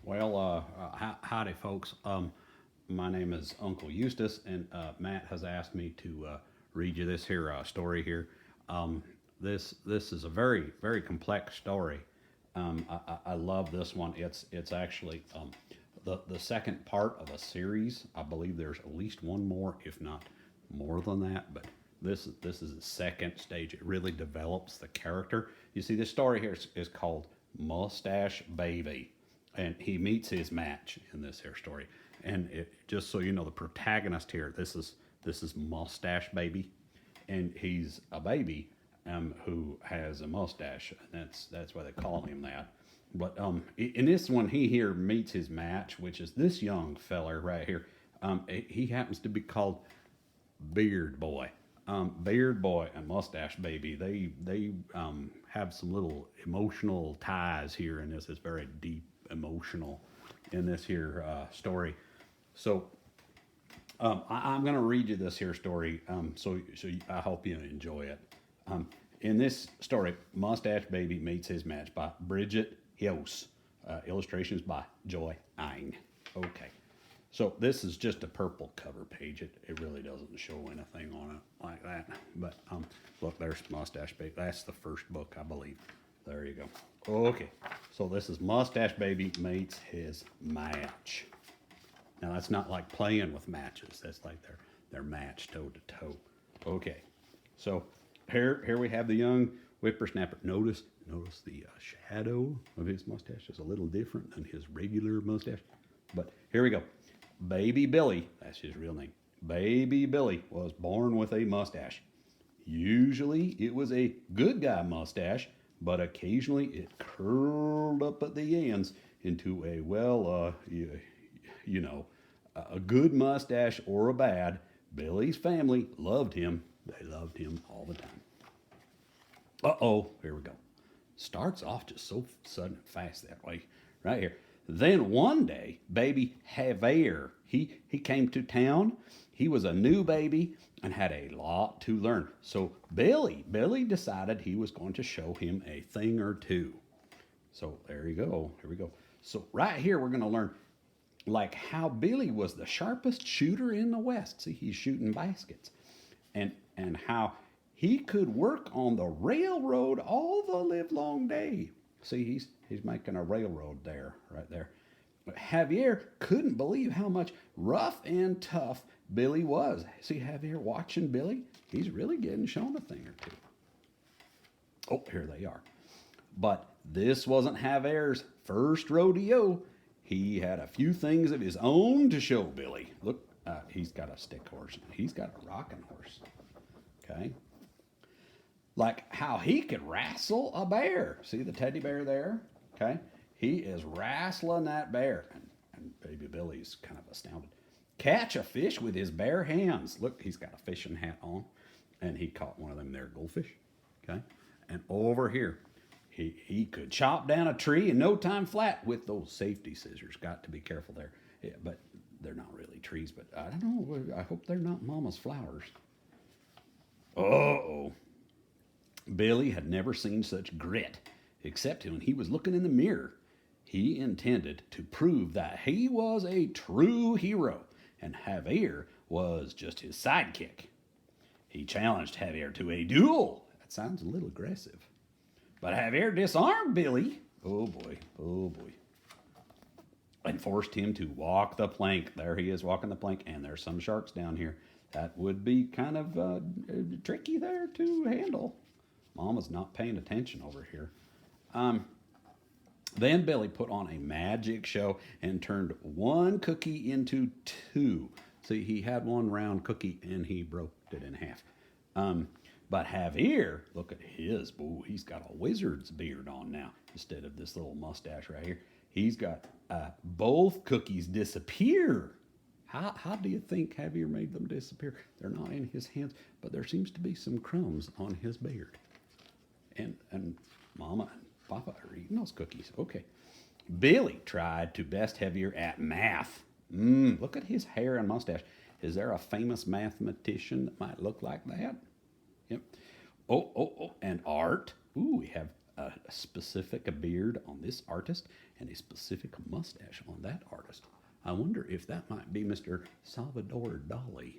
Well, howdy, folks. My name is Uncle Eustice, and Matt has asked me to read you this here story here. Um, this is a very complex story. I love this one. It's actually the second part of a series. I believe there's at least one more, if not more than that. But this is the second stage. It really develops the character. You see, this story here is called Mustache Baby, and he meets his match in this here story. And just so you know, the protagonist here, this is Mustache Baby, and he's a baby who has a mustache, and that's why they call him that. But in this one, he here meets his match, which is this young feller right here. He happens to be called Beard Boy. Beard Boy and Mustache Baby, they have some little emotional ties here in this. It's very deep emotional in this here story. So I'm going to read you this here story. So I hope you enjoy it. In this story, Mustache Baby meets his match by Bridget Yos. Illustrations by Joy Ine. Okay. So this is just a purple cover page. It really doesn't show anything on it like that. But look, there's Mustache Baby. That's the first book, I believe. There you go. Okay. So this is Mustache Baby meets his match. Now that's not like playing with matches. That's like their match toe to toe. Okay. So here we have the young whippersnapper. Notice the shadow of his mustache is a little different than his regular mustache. But here we go. Baby Billy, that's his real name. Baby Billy was born with a mustache. Usually it was a good guy mustache, but occasionally it curled up at the ends into a, you know, a good mustache or a bad. Billy's family loved him. They loved him all the time. Here we go. Starts off just so sudden and fast that way, right here. Then one day, baby Javier, he came to town. He was a new baby and had a lot to learn. So Billy decided he was going to show him a thing or two. So there you go. Here we go. So right here, we're going to learn like how Billy was the sharpest shooter in the West. See, he's shooting baskets. And how he could work on the railroad all the livelong day. See, he's making a railroad there, right there. But Javier couldn't believe how much rough and tough Billy was. See, Javier watching Billy, he's really getting shown a thing or two. Oh, here they are. But this wasn't Javier's first rodeo. He had a few things of his own to show Billy. Look, he's got a stick horse. He's got a rocking horse. Okay. Like how he could wrestle a bear. See the teddy bear there? Okay. He is wrestling that bear. And baby Billy's kind of astounded. Catch a fish with his bare hands. Look, he's got a fishing hat on. And he caught one of them there goldfish. Okay. And over here, he could chop down a tree in no time flat with those safety scissors. Got to be careful there. Yeah, but they're not really trees. But I don't know. I hope they're not mama's flowers. Uh-oh. Billy had never seen such grit, except when he was looking in the mirror. He intended to prove that he was a true hero, and Javier was just his sidekick. He challenged Javier to a duel. That sounds a little aggressive. But Javier disarmed Billy. Oh boy, oh boy. And forced him to walk the plank. There he is walking the plank, and there's some sharks down here. That would be kind of tricky there to handle. Mama's not paying attention over here. Then Billy put on a magic show and turned one cookie into two. See, he had one round cookie and he broke it in half. But Javier, look at his. Ooh, he's got a wizard's beard on now instead of this little mustache right here. He's got both cookies disappear. How do you think Javier made them disappear? They're not in his hands, but there seems to be some crumbs on his beard. And Mama and Papa are eating those cookies. Okay. Billy tried to best Javier at math. Look at his hair and mustache. Is there a famous mathematician that might look like that? Yep. And art. Ooh, we have a specific beard on this artist and a specific mustache on that artist. I wonder if that might be Mr. Salvador Dali.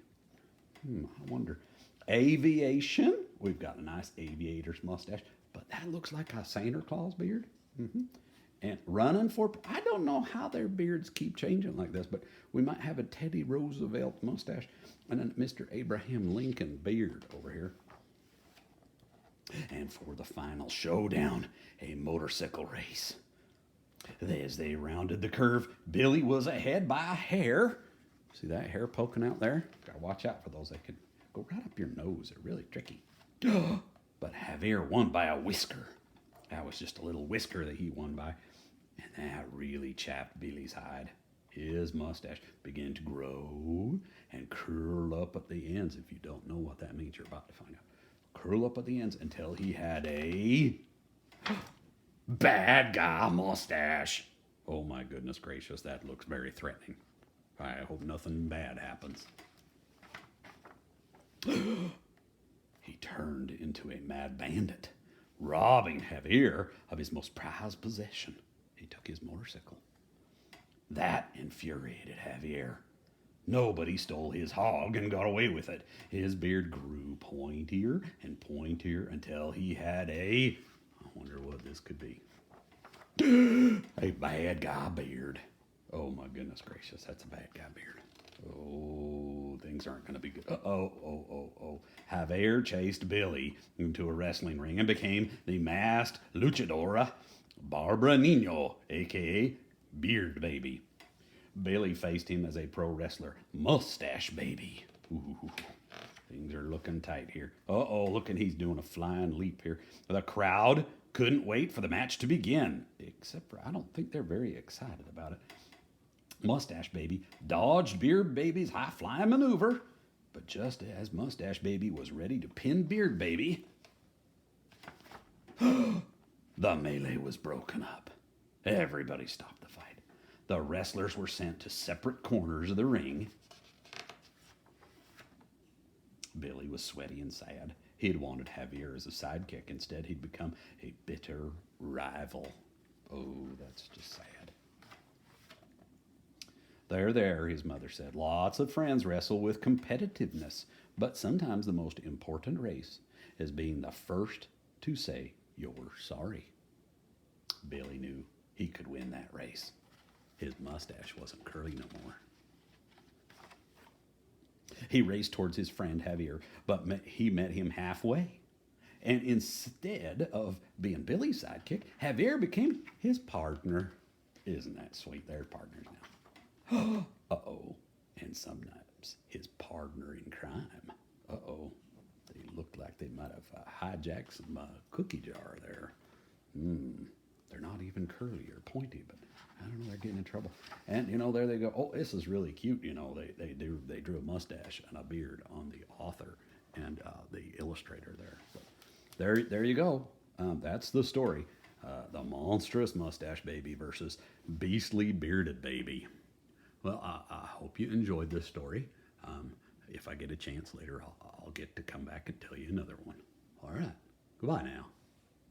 I wonder. Aviation. We've got a nice aviator's mustache, but that looks like a Santa Claus beard. And running for, I don't know how their beards keep changing like this, but we might have a Teddy Roosevelt mustache and a Mr. Abraham Lincoln beard over here. And for the final showdown, a motorcycle race. As they rounded the curve, Billy was ahead by a hair. See that hair poking out there? Gotta watch out for those. They could go right up your nose. They're really tricky. But Javier won by a whisker. That was just a little whisker that he won by. And that really chapped Billy's hide. His mustache began to grow and curl up at the ends. If you don't know what that means, you're about to find out. Curl up at the ends until he had a bad guy mustache. Oh my goodness gracious, that looks very threatening. I hope nothing bad happens. He turned into a mad bandit, robbing Javier of his most prized possession. He took his motorcycle. That infuriated Javier. Nobody stole his hog and got away with it. His beard grew pointier and pointier until he had I wonder what this could be. A bad guy beard. Oh my goodness gracious, that's a bad guy beard. Oh, things aren't going to be good. Javier chased Billy into a wrestling ring and became the masked luchadora Barbara Nino, a.k.a. Beard Baby. Billy faced him as a pro wrestler, Mustache Baby. Ooh, things are looking tight here. Look at he's doing a flying leap here. The crowd couldn't wait for the match to begin, except for I don't think they're very excited about it. Mustache Baby dodged Beard Baby's high-flying maneuver, but just as Mustache Baby was ready to pin Beard Baby, the melee was broken up. Everybody stopped the fight. The wrestlers were sent to separate corners of the ring. Billy was sweaty and sad. He'd wanted Javier as a sidekick. Instead, he'd become a bitter rival. Oh, that's just sad. There, his mother said. Lots of friends wrestle with competitiveness, but sometimes the most important race is being the first to say you're sorry. Billy knew he could win that race. His mustache wasn't curly no more. He raced towards his friend Javier, but he met him halfway. And instead of being Billy's sidekick, Javier became his partner. Isn't that sweet? They're partners now. And sometimes his partner in crime. They looked like they might have hijacked some cookie jar there. They're not even curly or pointy, but I don't know, they're getting in trouble. And, there they go. Oh, this is really cute. They drew a mustache and a beard on the author and the illustrator there. So there you go. That's the story. The monstrous mustache baby versus beastly bearded baby. Well, I hope you enjoyed this story. If I get a chance later, I'll get to come back and tell you another one. All right. Goodbye now.